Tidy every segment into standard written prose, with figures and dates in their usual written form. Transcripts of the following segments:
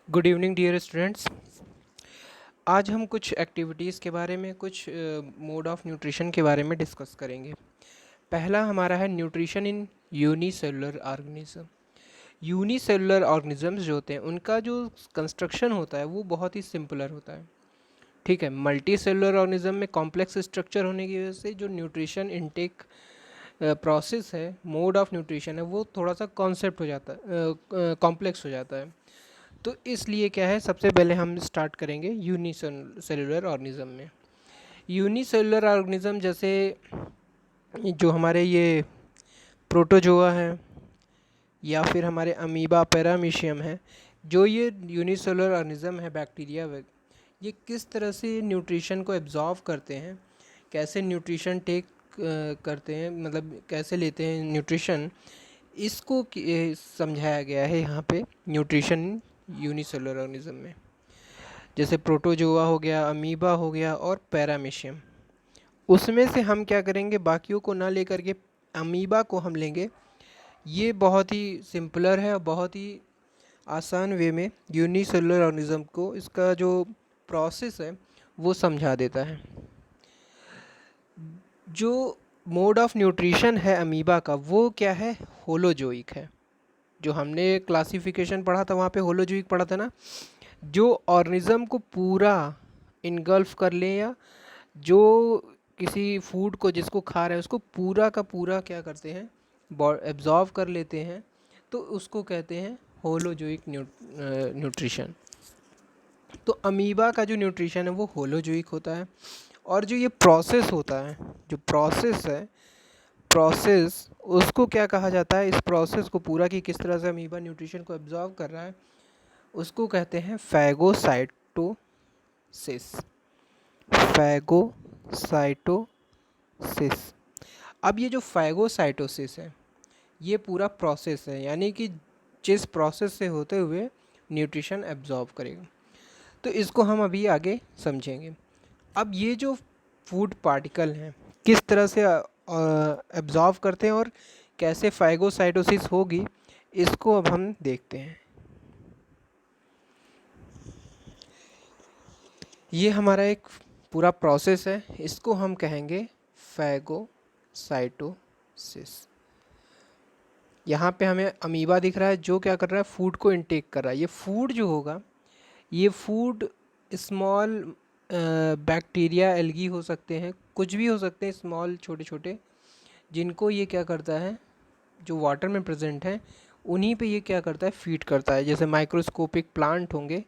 Good evening dear students. आज हम कुछ एक्टिविटीज़ के बारे में, कुछ मोड ऑफ न्यूट्रिशन के बारे में डिस्कस करेंगे। पहला हमारा है nutrition in unicellular organism. Unicellular organisms जो होते हैं उनका जो कंस्ट्रक्शन होता है वो बहुत ही सिंपलर होता है। ठीक है, मल्टी सेलुलर ऑर्गेनिज्म में कॉम्प्लेक्स स्ट्रक्चर होने की वजह से जो न्यूट्रिशन इनटेक प्रोसेस है, मोड ऑफ न्यूट्रिशन है, वो थोड़ा सा कॉन्सेप्ट हो जाता है, कॉम्प्लेक्स हो जाता है। तो इसलिए क्या है, सबसे पहले हम स्टार्ट करेंगे यूनिसेलुलर ऑर्गेनिज्म में। यूनिसेलुलर ऑर्गेनिज्म जैसे जो हमारे ये प्रोटोजोआ है या फिर हमारे अमीबा पैरामीशियम है, जो ये यूनिसेलुलर ऑर्गेनिज्म है, बैक्टीरिया ये किस तरह से न्यूट्रिशन को एब्जॉर्व करते हैं, कैसे न्यूट्रिशन टेक करते हैं, मतलब कैसे लेते हैं न्यूट्रिशन, इसको समझाया गया है यहाँ पे न्यूट्रिशन यूनिसेलुलर ऑर्गेनिज्म में। जैसे प्रोटोजोआ हो गया, अमीबा हो गया और पैरामीशियम। उसमें से हम क्या करेंगे, बाकियों को ना लेकर के अमीबा को हम लेंगे। ये बहुत ही सिंपलर है और बहुत ही आसान वे में यूनिसेलुलर ऑर्गेनिज्म को, इसका जो प्रोसेस है वो समझा देता है। जो मोड ऑफ न्यूट्रिशन है अमीबा का, वो क्या है, होलोजोइक है। जो हमने क्लासिफिकेशन पढ़ा था वहाँ पे होलोजोइक पढ़ा था ना, जो ऑर्गेनिज्म को पूरा इनगल्फ कर ले, या जो किसी फूड को जिसको खा रहे हैं उसको पूरा का पूरा क्या करते हैं, एब्जॉर्व कर लेते हैं, तो उसको कहते हैं होलोजोइक न्यूट्रिशन। तो अमीबा का जो न्यूट्रिशन है वो होलोजोइक होता है। और जो ये प्रोसेस होता है, जो प्रोसेस है, प्रोसेस उसको क्या कहा जाता है, इस प्रोसेस को पूरा कि किस तरह से अमीबा न्यूट्रिशन को एब्जॉर्व कर रहा है, उसको कहते हैं फैगोसाइटोसिस। फैगोसाइटोसिस। अब ये जो फैगोसाइटोसिस है, ये पूरा प्रोसेस है, यानी कि जिस प्रोसेस से होते हुए न्यूट्रिशन एब्जॉर्ब करेगा। तो इसको हम अभी आगे समझेंगे। अब ये जो फूड पार्टिकल हैं किस तरह से एब्जॉर्ब करते हैं और कैसे फैगोसाइटोसिस होगी, इसको अब हम देखते हैं। ये हमारा एक पूरा प्रोसेस है, इसको हम कहेंगे फैगोसाइटोसिस। यहाँ पे हमें अमीबा दिख रहा है जो क्या कर रहा है, फूड को इनटेक कर रहा है। ये फूड जो होगा, ये फूड स्मॉल बैक्टीरिया, एल्गी हो सकते हैं, कुछ भी हो सकते हैं स्मॉल, छोटे छोटे, जिनको ये क्या करता है, जो वाटर में प्रेजेंट है उन्हीं पे ये क्या करता है, फीड करता है। जैसे माइक्रोस्कोपिक प्लांट होंगे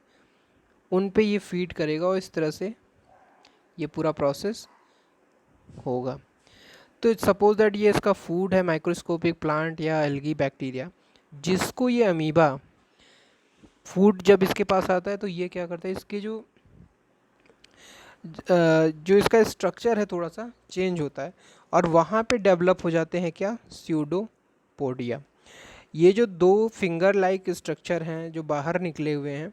उन पे ये फीड करेगा और इस तरह से ये पूरा प्रोसेस होगा। तो सपोज दैट ये इसका फूड है, माइक्रोस्कोपिक प्लांट या एल्गी बैक्टीरिया, जिसको ये अमीबा फूड जब इसके पास आता है तो ये क्या करता है, इसके जो इसका स्ट्रक्चर है थोड़ा सा चेंज होता है और वहाँ पे डेवलप हो जाते हैं क्या, स्यूडोपोडिया। ये जो दो फिंगर लाइक स्ट्रक्चर हैं जो बाहर निकले हुए हैं,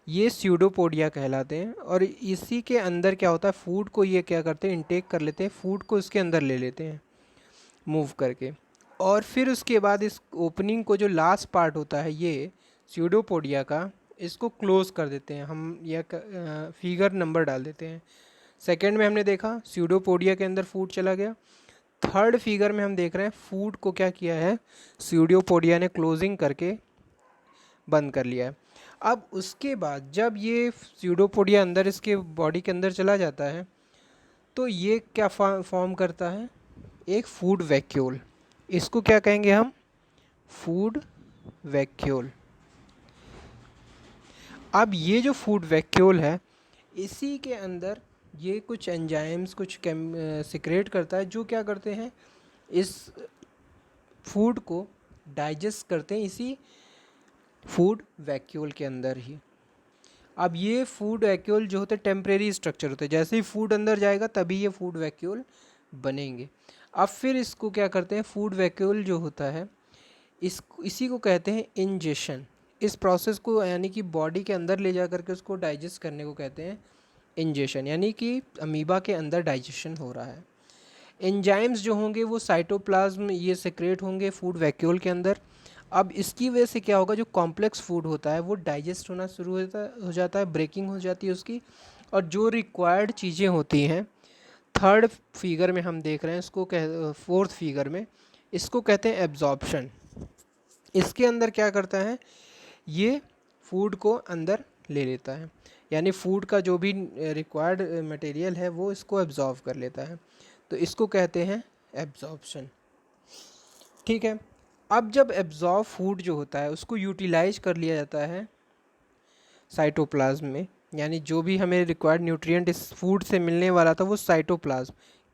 ये स्यूडोपोडिया कहलाते हैं। और इसी के अंदर क्या होता है, फूड को ये क्या करते हैं, इनटेक कर लेते हैं, फूड को इसके अंदर ले लेते हैं मूव करके। और फिर उसके बाद इस ओपनिंग को, जो लास्ट पार्ट होता है ये स्यूडोपोडिया का, इसको क्लोज कर देते हैं हम, या फिगर नंबर डाल देते हैं। सेकेंड में हमने देखा स्यूडोपोडिया के अंदर फूड चला गया। थर्ड फिगर में हम देख रहे हैं फूड को क्या किया है, स्यूडोपोडिया ने क्लोजिंग करके बंद कर लिया है। अब उसके बाद जब ये स्यूडोपोडिया अंदर इसके बॉडी के अंदर चला जाता है तो ये क्या फॉर्म करता है, एक फूड वैक्यूल। इसको क्या कहेंगे हम, फूड वैक्यूल। अब ये जो फूड वैक्यूल है, इसी के अंदर ये कुछ एंजाइम्स, कुछ सिक्रेट करता है, जो क्या करते हैं, इस फूड को डाइजेस्ट करते हैं इसी फूड वैक्यूल के अंदर ही। अब ये फूड वैक्यूल जो होते हैं टेम्परेरी स्ट्रक्चर होते हैं, जैसे ही फूड अंदर जाएगा तभी ये फूड वैक्यूल बनेंगे। अब फिर इसको क्या करते हैं, फूड वैक्यूल जो होता है इसी को कहते हैं इंजेशन। इस प्रोसेस को यानी कि बॉडी के अंदर ले जा करके उसको डाइजेस्ट करने को कहते हैं इंजेशन, यानी कि अमीबा के अंदर डाइजेशन हो रहा है। एंजाइम्स जो होंगे वो साइटोप्लाज्म ये सेक्रेट होंगे फूड वैक्यूल के अंदर। अब इसकी वजह से क्या होगा, जो कॉम्प्लेक्स फूड होता है वो डाइजेस्ट होना शुरू हो जाता है, ब्रेकिंग हो जाती है उसकी, और जो रिक्वायर्ड चीज़ें होती हैं, थर्ड फिगर में हम देख रहे हैं इसको, फोर्थ फिगर में इसको कहते हैं एब्जॉर्प्शन। इसके अंदर क्या करता है, ये फूड को अंदर ले लेता है, यानी फूड का जो भी रिक्वायर्ड मटेरियल है वो इसको एब्जॉर्व कर लेता है, तो इसको कहते हैं एब्जॉर्प्शन। ठीक है, अब जब एब्जॉर्ब फूड जो होता है उसको यूटिलाइज कर लिया जाता है साइटोप्लाज्म में, यानी जो भी हमें रिक्वायर्ड न्यूट्रिएंट इस फूड से मिलने वाला था वो साइटोप्लाज्म,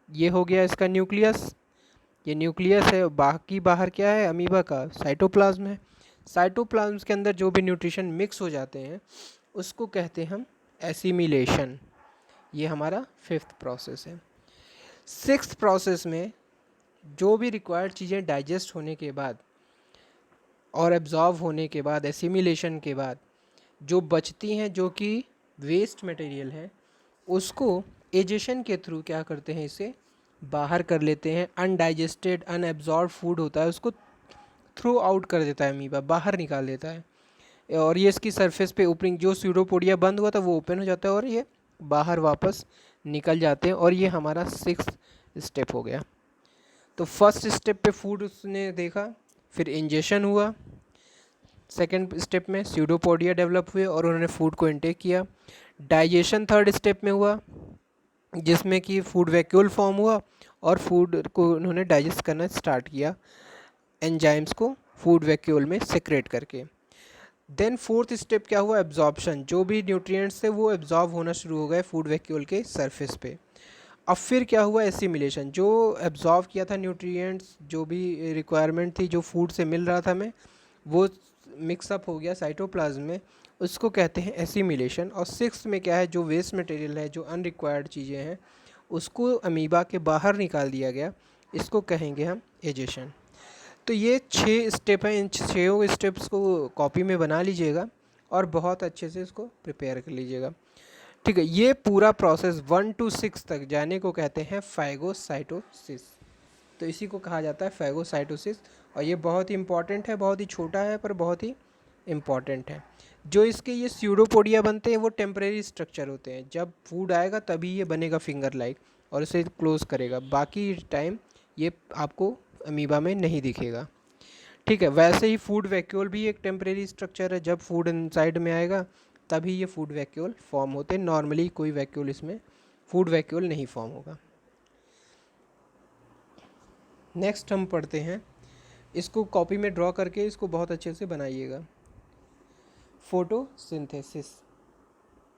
ये हो गया इसका न्यूक्लियस, ये न्यूक्लियस है, बाकी बाहर क्या है, अमीबा का साइटोप्लाज्म है। साइटोप्लाज्म के अंदर जो भी न्यूट्रिशन मिक्स हो जाते हैं उसको कहते हैं हम एसिमिलेशन। ये हमारा फिफ्थ प्रोसेस है। सिक्स्थ प्रोसेस में जो भी रिक्वायर्ड चीज़ें डाइजेस्ट होने के बाद और एब्जॉर्व होने के बाद, एसिमिलेशन के बाद जो बचती हैं, जो कि वेस्ट मटेरियल है, उसको एजेशन के थ्रू क्या करते हैं, इसे बाहर कर लेते हैं। अनडाइजेस्टेड अनएब्जॉर्ब फूड होता है उसको थ्रू आउट कर देता है अमीबा, बाहर निकाल देता है, और ये इसकी सरफेस पे ओपनिंग, जो स्यूडोपोडिया बंद हुआ था वो ओपन हो जाता है और ये बाहर वापस निकल जाते हैं, और ये हमारा सिक्स्थ स्टेप हो गया। तो फर्स्ट स्टेप पे फूड उसने देखा, फिर इंजेशन हुआ, सेकेंड स्टेप में स्यूडोपोडिया डेवलप हुए और उन्होंने फूड को इनटेक किया। डाइजेशन थर्ड स्टेप में हुआ, जिसमें कि फूड वैक्यूल फॉर्म हुआ और फूड को उन्होंने डाइजेस्ट करना स्टार्ट किया एंजाइम्स को फूड वैक्यूल में सेक्रेट करके। देन फोर्थ स्टेप क्या हुआ, एब्जॉर्प्शन, जो भी न्यूट्रिएंट्स थे वो एब्जॉर्ब होना शुरू हो गए फूड वैक्यूल के सरफेस पे। अब फिर क्या हुआ, एसिमिलेशन, जो एब्जॉर्ब किया था न्यूट्रिएंट्स, जो भी रिक्वायरमेंट थी जो फूड से मिल रहा था हमें, वो मिक्सअप हो गया साइटोप्लाज्म में, उसको कहते हैं एसिमिलेशन। और सिक्स में क्या है, जो वेस्ट मटेरियल है, जो अनरिक्वायर्ड चीज़ें हैं, उसको अमीबा के बाहर निकाल दिया गया, इसको कहेंगे हम एजेशन। तो ये 6 स्टेप हैं, इन 6 स्टेप्स को कॉपी में बना लीजिएगा और बहुत अच्छे से इसको प्रिपेयर कर लीजिएगा। ठीक है, ये पूरा प्रोसेस 1 to 6 तक जाने को कहते हैं फैगोसाइटोसिस। तो इसी को कहा जाता है फैगोसाइटोसिस, और ये बहुत ही इंपॉर्टेंट है, बहुत ही छोटा है पर बहुत ही इम्पॉर्टेंट है। जो इसके ये स्यूडोपोडिया बनते हैं वो टेम्परेरी स्ट्रक्चर होते हैं, जब फूड आएगा तभी ये बनेगा फिंगर लाइक और इसे क्लोज करेगा, बाकी टाइम ये आपको अमीबा में नहीं दिखेगा। ठीक है, वैसे ही फूड वैक्यूल भी एक टेम्परेरी स्ट्रक्चर है, जब फूड इनसाइड में आएगा तभी ये फूड वैक्यूल फॉर्म होते हैं, नॉर्मली कोई वैक्यूल इसमें फूड वैक्यूल नहीं फॉर्म होगा। नेक्स्ट हम पढ़ते हैं, इसको कॉपी में ड्रॉ करके इसको बहुत अच्छे से बनाइएगा, फोटोसिंथेसिस।